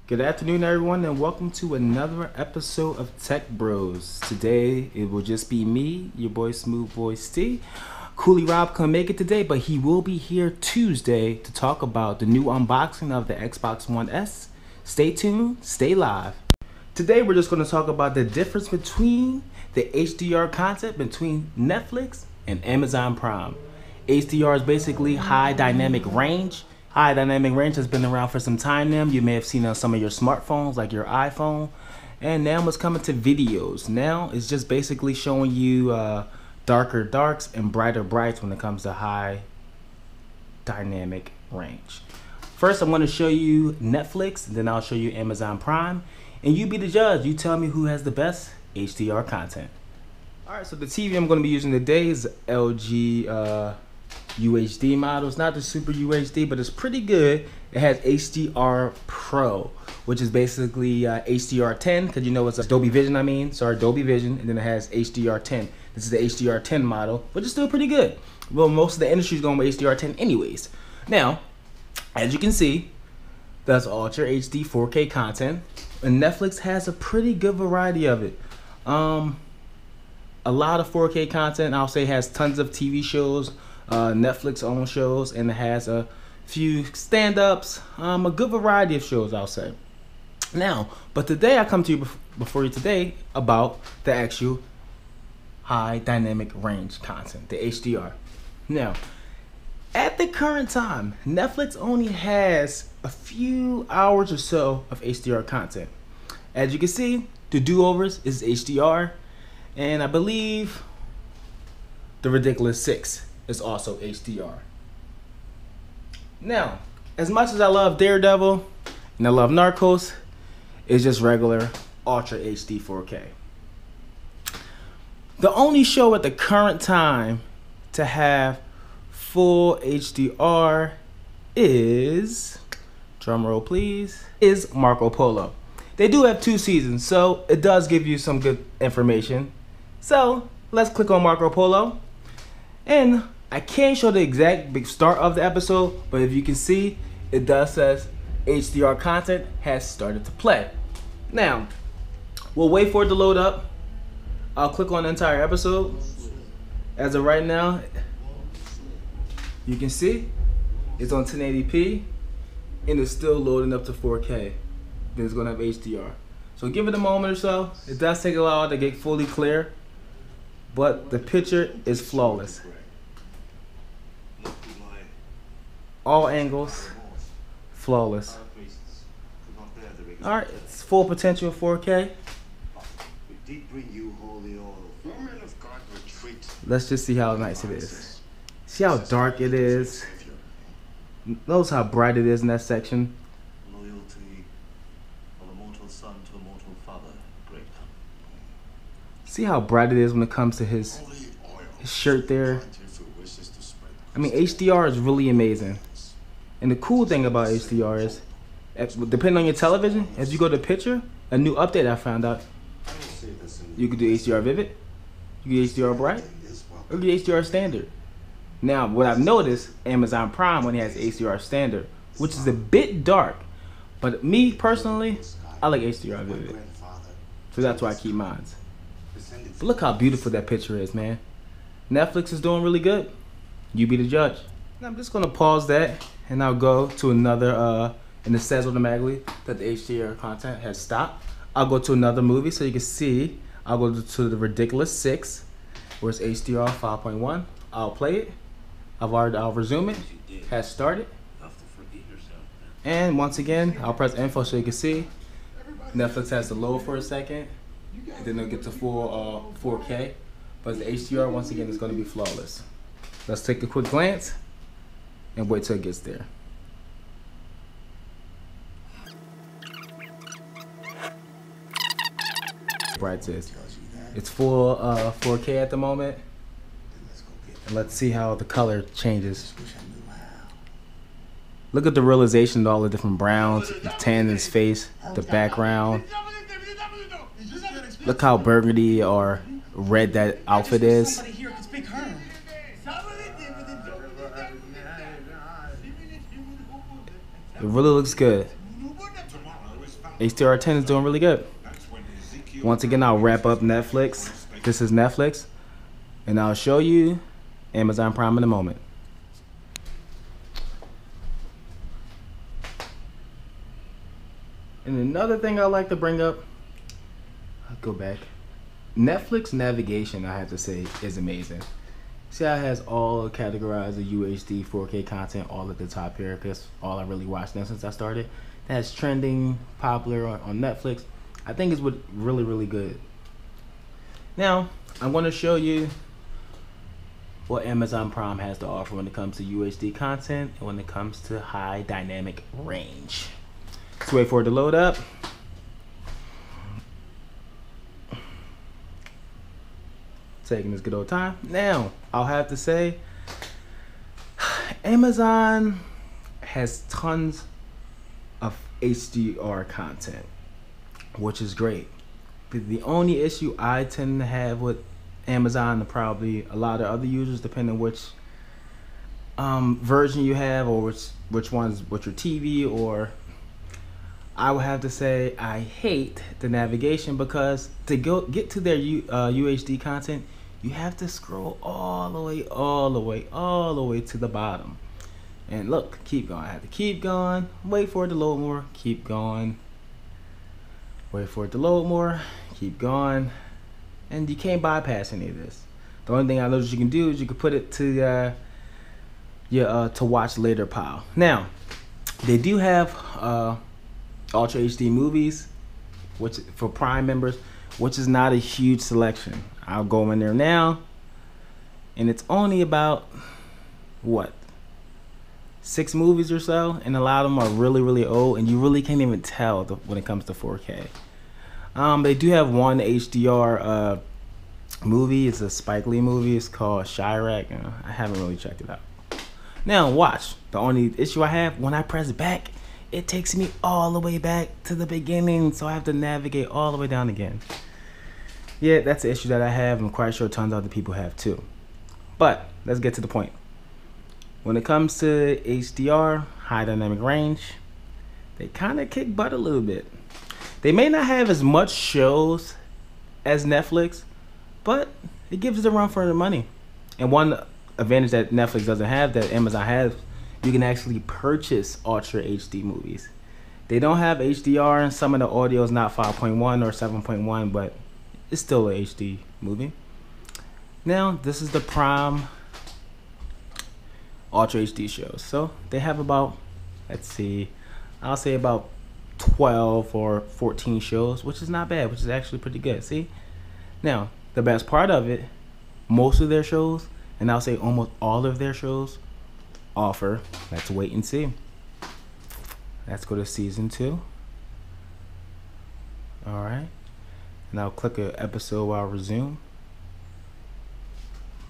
Good afternoon, everyone, and welcome to another episode of Tech Bros. Today, it will just be me, your boy Smooth Boy Steve. Coolie Rob couldn't make it today, but he will be here Tuesday to talk about the new unboxing of the Xbox One S. Stay tuned, stay live. Today, we're just going to talk about the difference between the HDR content between Netflix and Amazon Prime. HDR is basically high dynamic range. High dynamic range has been around for some time now. You may have seen on some of your smartphones, like your iPhone. And now it's coming to videos. Now it's just basically showing you darker darks and brighter brights when it comes to high dynamic range. First, I'm going to show you Netflix, and then I'll show you Amazon Prime. And you be the judge. You tell me who has the best HDR content. Alright, so the TV I'm going to be using today is LG UHD model. It's not the super UHD, but it's pretty good. It has HDR Pro, which is basically HDR 10, because you know it's Dolby Vision, Dolby Vision, and then it has HDR 10. This is the HDR 10 model, which is still pretty good. Well, most of the industry is going with HDR 10 anyways. Now, as you can see, that's Ultra HD 4K content, and Netflix has a pretty good variety of it. A lot of 4K content. I'll say has tons of TV shows, Netflix own shows, and it has a few stand-ups, a good variety of shows, I'll say. Now, but today I come to you before you today about the actual high dynamic range content, the HDR. Now, at the current time, Netflix only has a few hours or so of HDR content. As you can see, the Do-Overs is HDR, and I believe The Ridiculous 6 is also HDR. Now, as much as I love Daredevil and I love Narcos, it's just regular Ultra HD 4K. The only show at the current time to have full HDR is, drumroll please, is Marco Polo. They do have 2 seasons, so it does give you some good information. So let's click on Marco Polo, and I can't show the exact big start of the episode, but if you can see, it does says HDR content has started to play. Now, we'll wait for it to load up. I'll click on the entire episode. As of right now, you can see it's on 1080p, and it's still loading up to 4K. Then it's gonna have HDR. So give it a moment or so. It does take a while to get fully clear, but the picture is flawless. All angles, flawless. Alright, it's full potential 4K. Let's just see how nice it is. See how dark it is. Notice how bright it is in that section. See how bright it is when it comes to his shirt there. I mean, HDR is really amazing. And the cool thing about HDR is, depending on your television, as you go to picture, a new update I found out, you could do HDR Vivid, you could do HDR Bright, or you could do HDR Standard. Now, what I've noticed, Amazon Prime only has HDR Standard, which is a bit dark. But me, personally, I like HDR Vivid. So that's why I keep mine. But look how beautiful that picture is, man. Netflix is doing really good. You be the judge. Now I'm just going to pause that, and I'll go to another, and it says automatically that the HDR content has stopped. I'll go to another movie so you can see. I'll go to The Ridiculous 6, where it's HDR 5.1. I'll play it. I'll resume it. It has started. And once again, I'll press info so you can see. Netflix has to load for a second, and then it'll get to full 4K. But the HDR, once again, is going to be flawless. Let's take a quick glance and wait till it gets there. Bright is. It's full 4K at the moment. And let's see how the color changes. Look at the realization of all the different browns, the tan in his face, the background. Look how burgundy or red that outfit is. It really looks good. HDR 10 is doing really good. Once again, I'll wrap up Netflix. This is Netflix, and I'll show you Amazon Prime in a moment. And another thing I like to bring up, I'll go back. Netflix navigation, I have to say, is amazing. See how it has all categorized the UHD 4K content all at the top here, because all I really watched now since I started. That's trending, popular on Netflix. I think it's really, really good. Now, I'm going to show you what Amazon Prime has to offer when it comes to UHD content and when it comes to high dynamic range. Let's wait for it to load up. Taking this good old time. Now, I'll have to say, Amazon has tons of HDR content, which is great. But the only issue I tend to have with Amazon, and probably a lot of other users, depending on which version you have or which one's with your TV, or I would have to say I hate the navigation, because to get to their UHD content, you have to scroll all the way to the bottom. And look, keep going. I have to keep going, wait for it to load more, keep going, wait for it to load more, keep going, and you can't bypass any of this. The only thing I know that you can do is you can put it to your to watch later pile. Now, they do have Ultra HD movies, which for Prime members, which is not a huge selection. I'll go in there now, and it's only about what, 6 movies or so, and a lot of them are really, really old, and you really can't even tell when it comes to 4K. They do have one HDR movie. It's a Spike Lee movie. It's called Chirac. I haven't really checked it out. Now watch. The only issue I have, when I press back, it takes me all the way back to the beginning, so I have to navigate all the way down again. Yeah, that's the issue that I have. I'm quite sure tons of other people have too. But let's get to the point. When it comes to HDR, high dynamic range, they kind of kick butt a little bit. They may not have as much shows as Netflix, but it gives it a run for the money. And one advantage that Netflix doesn't have that Amazon has, you can actually purchase Ultra HD movies. They don't have HDR, and some of the audio is not 5.1 or 7.1, but it's still a HD movie. Now, this is the Prime Ultra HD shows. So they have about, let's see, I'll say about 12 or 14 shows, which is not bad, which is actually pretty good. See? Now, the best part of it, most of their shows, and I'll say almost all of their shows, offer, let's wait and see. Let's go to season 2. Alright. And I'll click an episode while I resume.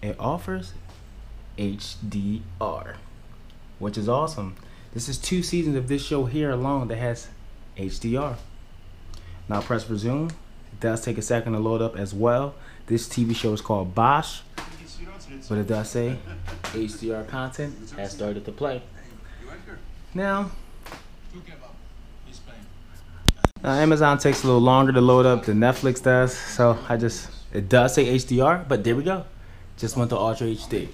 It offers HDR, which is awesome. This is 2 seasons of this show here alone that has HDR. Now press resume. It does take a second to load up as well. This TV show is called Bosch, but it does say HDR content has started to play. Now, Amazon takes a little longer to load up than Netflix does, so it does say HDR, but there we go. Just went to Ultra HD.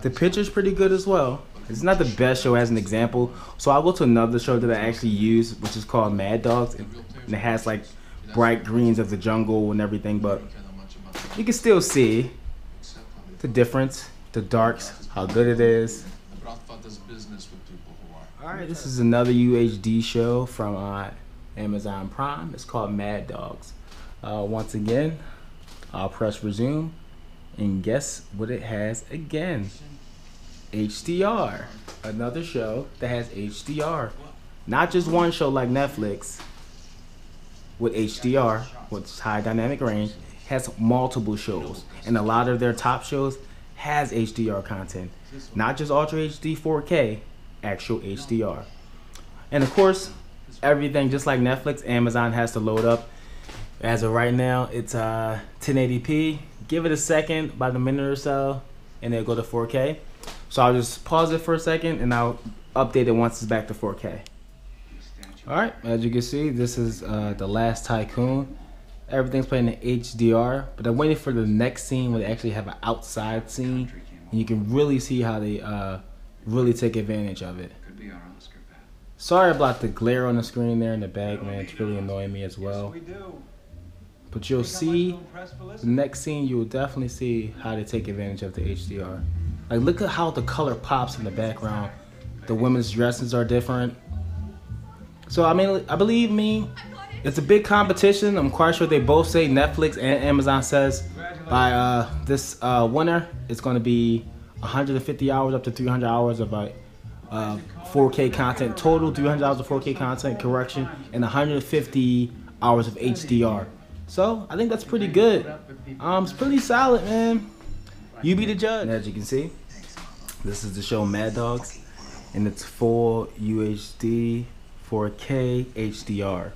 The picture's pretty good as well. It's not the best show as an example, so I'll go to another show that I actually use, which is called Mad Dogs, and it has like bright greens of the jungle and everything, but you can still see the difference, the darks, how good it is. Alright, this is another UHD show from Amazon Prime. It's called Mad Dogs. Once again, I'll press resume, and guess what it has again? HDR. Another show that has HDR. Not just one show like Netflix with HDR, with high dynamic range, has multiple shows, and a lot of their top shows has HDR content. Not just Ultra HD 4K, actual HDR. And of course, everything just like Netflix, Amazon has to load up. As of right now, it's 1080p. Give it a second, about a minute or so, and it'll go to 4K. So I'll just pause it for a second, and I'll update it once it's back to 4K. Alright, as you can see, this is The Last Tycoon. Everything's playing in HDR, but I'm waiting for the next scene where they actually have an outside scene, and you can really see how they really take advantage of it. Sorry about the glare on the screen there in the back, man. It's really annoying me as well. But you'll see the next scene, you will definitely see how they take advantage of the HDR. Like, look at how the color pops in the background. The women's dresses are different. So I mean, I believe me, it's a big competition. I'm quite sure they both say, Netflix and Amazon says, by this winter, it's going to be 150 hours up to 300 hours of 4K content total, 300 hours of 4K content correction, and 150 hours of HDR. So I think that's pretty good. It's pretty solid, man. You be the judge. As you can see, this is the show Mad Dogs, and it's full UHD 4K HDR,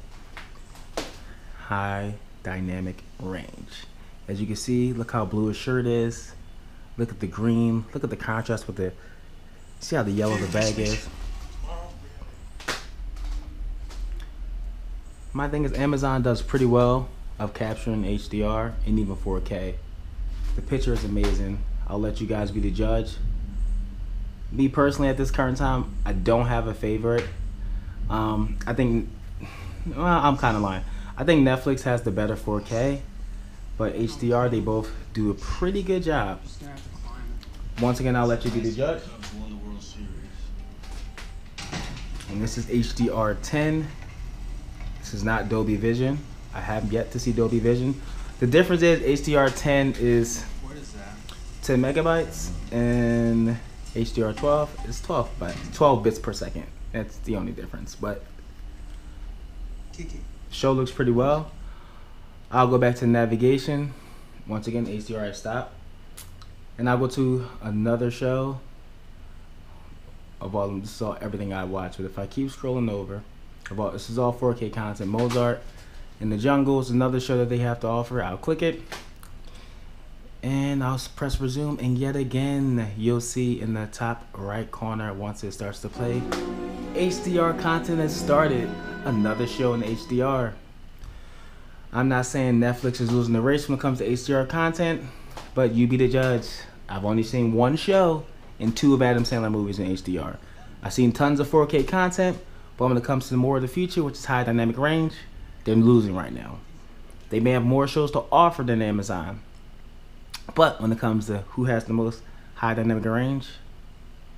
high dynamic range. As you can see, look how blue his shirt is. Look at the green. Look at the contrast with the. See how the yellow the bag is. My thing is, Amazon does pretty well of capturing HDR and even 4K. The picture is amazing. I'll let you guys be the judge. Me personally, at this current time, I don't have a favorite. I think, well, I'm kind of lying. I think Netflix has the better 4K, but HDR, they both do a pretty good job. Once again, I'll let you be the judge. And this is HDR 10. This is not Dolby Vision. I have yet to see Dolby Vision. The difference is HDR 10 is 10 megabytes and HDR 12 is 12 bits per second. That's the only difference, but show looks pretty well. I'll go back to navigation. Once again, HDR I stop. And I'll go to another show of all of them. This is all everything I watch, but if I keep scrolling over, this is all 4K content. Mozart in the Jungle is another show that they have to offer. I'll click it and I'll press resume, and yet again you'll see in the top right corner, once it starts to play, HDR content has started. Another show in HDR. I'm not saying Netflix is losing the race when it comes to HDR content, but you be the judge. I've only seen one show and 2 of Adam Sandler movies in HDR. I've seen tons of 4K content, but when it comes to more of the future, which is high dynamic range, they're losing right now. They may have more shows to offer than Amazon, but when it comes to who has the most high dynamic range,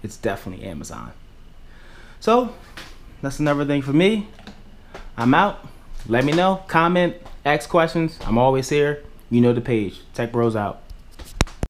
it's definitely Amazon. So that's another thing for me. I'm out. Let me know, comment, ask questions. I'm always here. You know the page. Tech Bros out.